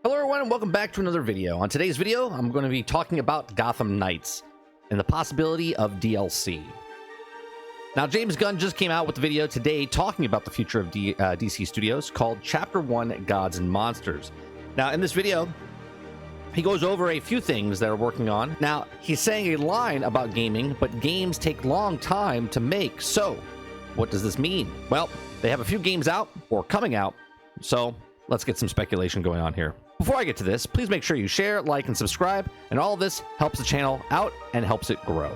Hello everyone and welcome back to another video. On today's video, I'm going to be talking about Gotham Knights and the possibility of DLC. Now, James Gunn just came out with the video today talking about the future of DC Studios called Chapter 1 Gods and Monsters. Now, in this video, he goes over a few things that are working on. Now, he's saying a line about gaming, but games take long time to make. So, what does this mean? Well, they have a few games out or coming out. So, let's get some speculation going on here. Before I get to this, please make sure you share, like, and subscribe, and all of this helps the channel out and helps it grow.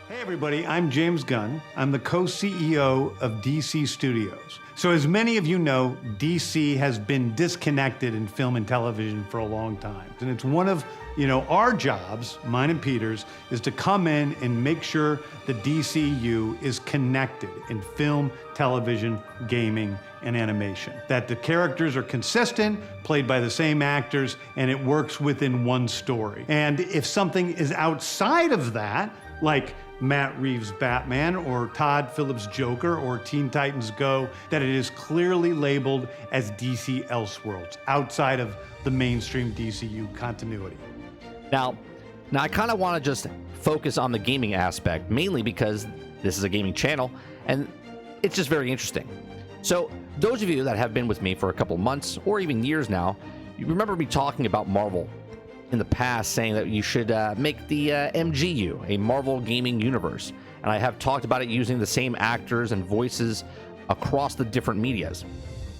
Hey everybody, I'm James Gunn. I'm the co-CEO of DC Studios. So as many of you know, DC has been disconnected in film and television for a long time. And it's one of, our jobs, mine and Peter's, is to come in and make sure the DCU is connected in film, television, gaming, and animation. That the characters are consistent, played by the same actors, and it works within one story. And if something is outside of that, like Matt Reeves' Batman or Todd Phillips' Joker or Teen Titans Go, that it is clearly labeled as DC Elseworlds, outside of the mainstream DCU continuity. Now I kind of want to just focus on the gaming aspect, mainly because this is a gaming channel, and it's just very interesting. So those of you that have been with me for a couple months or even years now, you remember me talking about Marvel in the past, saying that you should make the MGU a Marvel gaming universe. And I have talked about it using the same actors and voices across the different medias.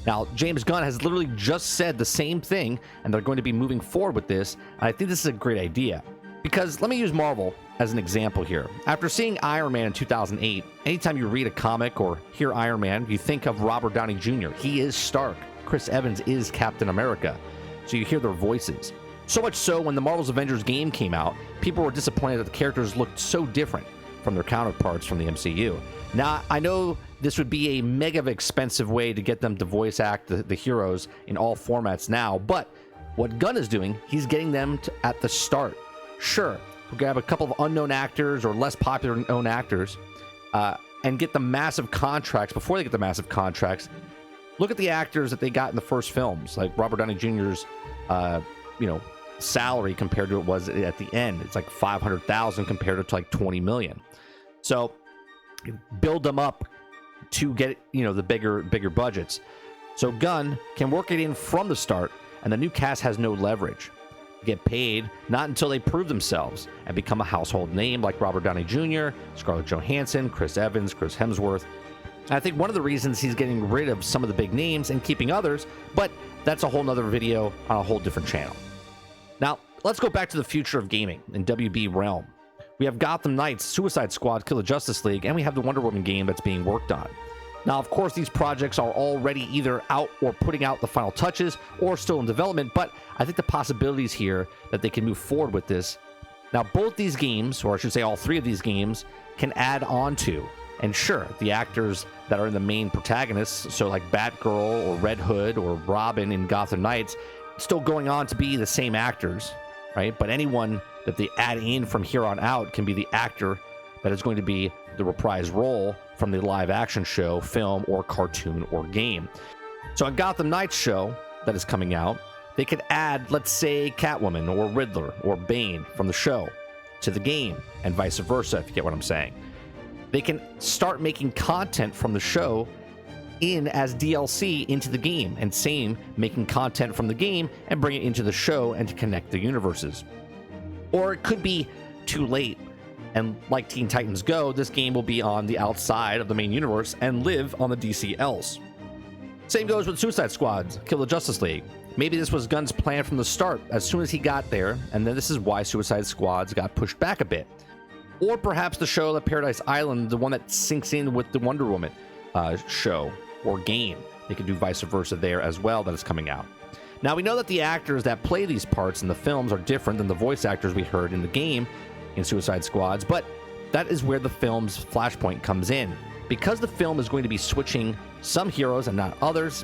Now, James Gunn has literally just said the same thing, and they're going to be moving forward with this. And I think this is a great idea. Because let me use Marvel as an example here. After seeing Iron Man in 2008, anytime you read a comic or hear Iron Man, you think of Robert Downey Jr. He is Stark. Chris Evans is Captain America. So you hear their voices. So much so, when the Marvel's Avengers game came out, people were disappointed that the characters looked so different from their counterparts from the MCU. Now, I know this would be a mega expensive way to get them to voice act the heroes in all formats now, but what Gunn is doing, he's getting them at the start. Sure, we'll grab a couple of unknown actors or less popular known actors and get the massive contracts. Before they get the massive contracts, look at the actors that they got in the first films, like Robert Downey Jr.'s salary compared to what it was at the end. It's like $500,000 compared to like $20 million. So build them up to get the bigger budgets. So Gunn can work it in from the start, and the new cast has no leverage. Get paid not until they prove themselves and become a household name, like Robert Downey Jr., Scarlett Johansson, Chris Evans, Chris Hemsworth. And I think one of the reasons he's getting rid of some of the big names and keeping others, but that's a whole nother video on a whole different channel. Now, let's go back to the future of gaming in WB realm. We have Gotham Knights, Suicide Squad, Kill the Justice League, and we have the Wonder Woman game that's being worked on. Now, of course, these projects are already either out or putting out the final touches or still in development, but I think the possibilities here that they can move forward with this. Now, both these games, or I should say all three of these games, can add on to. And sure, the actors that are in the main protagonists, so like Batgirl or Red Hood or Robin in Gotham Knights, still going on to be the same actors, right? But anyone that they add in from here on out can be the actor that is going to be the reprised role from the live action show, film, or cartoon or game. So on Gotham Knights show that is coming out, they could add, let's say, Catwoman or Riddler or Bane from the show to the game, and vice versa, if you get what I'm saying. They can start making content from the show in as DLC into the game, and same making content from the game and bring it into the show and to connect the universes. Or it could be too late, and like Teen Titans Go, this game will be on the outside of the main universe and live on the DC Else. Same goes with Suicide Squad, Kill the Justice League. Maybe this was Gunn's plan from the start as soon as he got there, and then this is why Suicide Squads got pushed back a bit. Or perhaps the show, the Paradise Island, the one that syncs in with the Wonder Woman show or game. They could do vice versa there as well that is coming out. Now, we know that the actors that play these parts in the films are different than the voice actors we heard in the game in Suicide Squads, but that is where the film's flashpoint comes in. Because the film is going to be switching some heroes and not others,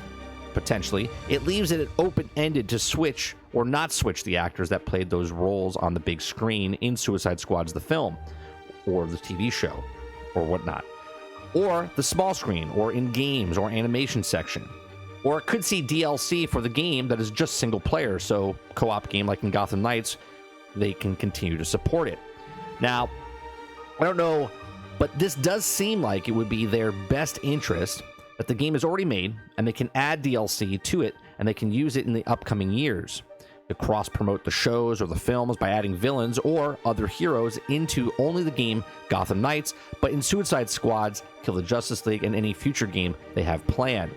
potentially, it leaves it open-ended to switch or not switch the actors that played those roles on the big screen in Suicide Squad's the film, or the TV show, or whatnot. Or the small screen, or in games or animation section. Or it could see DLC for the game that is just single player, so co-op game like in Gotham Knights, they can continue to support it. Now, I don't know, but this does seem like it would be their best interest that the game is already made and they can add DLC to it and they can use it in the upcoming years to cross-promote the shows or the films by adding villains or other heroes into only the game Gotham Knights, but in Suicide Squad's Kill the Justice League and any future game they have planned.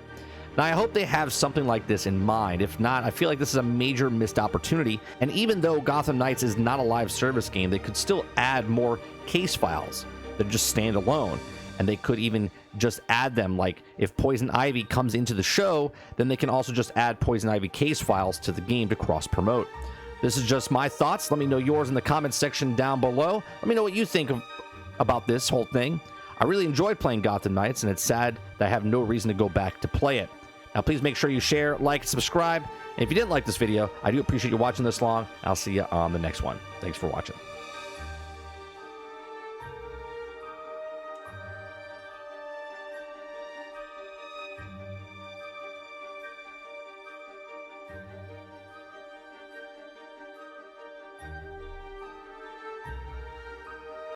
Now, I hope they have something like this in mind. If not, I feel like this is a major missed opportunity. And even though Gotham Knights is not a live service game, they could still add more case files that just stand alone. And they could even just add them. Like if Poison Ivy comes into the show, then they can also just add Poison Ivy case files to the game to cross promote. This is just my thoughts. Let me know yours in the comments section down below. Let me know what you think about this whole thing. I really enjoyed playing Gotham Knights, and it's sad that I have no reason to go back to play it. Now, please make sure you share, like, and subscribe. And if you didn't like this video, I do appreciate you watching this long. I'll see you on the next one. Thanks for watching.